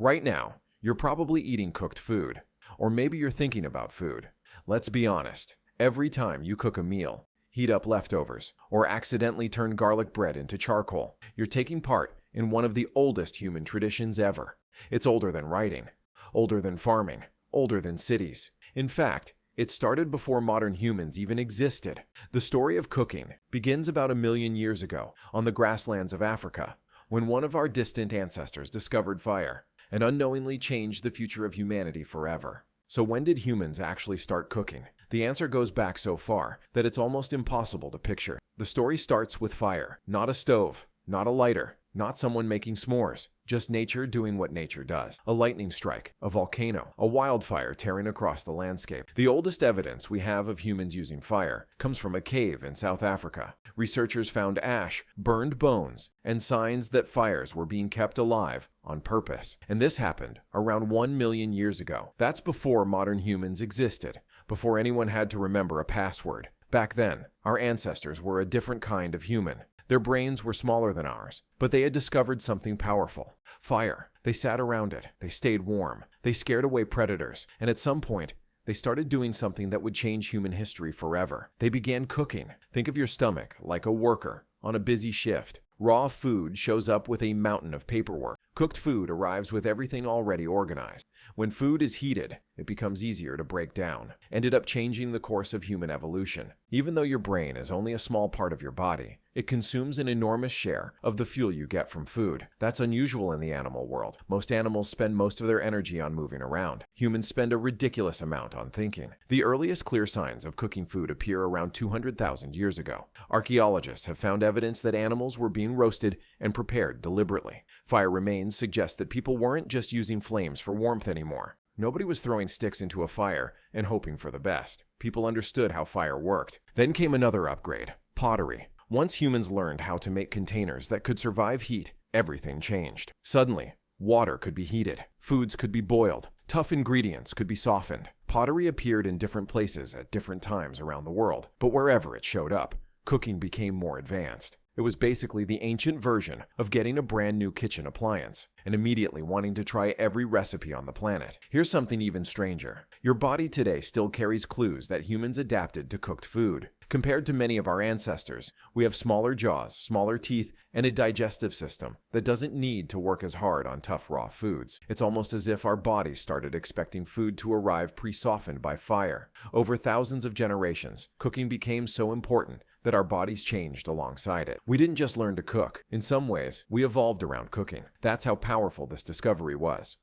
Right now, you're probably eating cooked food, or maybe you're thinking about food. Let's be honest, every time you cook a meal, heat up leftovers, or accidentally turn garlic bread into charcoal, you're taking part in one of the oldest human traditions ever. It's older than writing, older than farming, older than cities. In fact, it started before modern humans even existed. The story of cooking begins about 1,000,000 years ago on the grasslands of Africa, when one of our distant ancestors discovered fire and unknowingly changed the future of humanity forever. So when did humans actually start cooking? The answer goes back so far that it's almost impossible to picture. The story starts with fire, not a stove, not a lighter, not someone making s'mores, just nature doing what nature does. A lightning strike, a volcano, a wildfire tearing across the landscape. The oldest evidence we have of humans using fire comes from a cave in South Africa. Researchers found ash, burned bones, and signs that fires were being kept alive on purpose. And this happened around 1,000,000 years ago. That's before modern humans existed, before anyone had to remember a password. Back then, our ancestors were a different kind of human. Their brains were smaller than ours, but they had discovered something powerful: fire. They sat around it, they stayed warm, they scared away predators, and at some point, they started doing something that would change human history forever. They began cooking. Think of your stomach like a worker on a busy shift. Raw food shows up with a mountain of paperwork. Cooked food arrives with everything already organized. When food is heated, it becomes easier to break down. Ended up changing the course of human evolution. Even though your brain is only a small part of your body, it consumes an enormous share of the fuel you get from food. That's unusual in the animal world. Most animals spend most of their energy on moving around. Humans spend a ridiculous amount on thinking. The earliest clear signs of cooking food appear around 200,000 years ago. Archaeologists have found evidence that animals were being roasted and prepared deliberately. Fire remains suggest that people weren't just using flames for warmth anymore. Nobody was throwing sticks into a fire and hoping for the best. People understood how fire worked. Then came another upgrade: pottery. Once humans learned how to make containers that could survive heat, everything changed. Suddenly, water could be heated, foods could be boiled, tough ingredients could be softened. Pottery appeared in different places at different times around the world, but wherever it showed up, cooking became more advanced. It was basically the ancient version of getting a brand new kitchen appliance and immediately wanting to try every recipe on the planet. Here's something even stranger. Your body today still carries clues that humans adapted to cooked food. Compared to many of our ancestors, we have smaller jaws, smaller teeth, and a digestive system that doesn't need to work as hard on tough raw foods. It's almost as if our bodies started expecting food to arrive pre-softened by fire. Over thousands of generations, cooking became so important that our bodies changed alongside it. We didn't just learn to cook. In some ways, we evolved around cooking. That's how powerful this discovery was.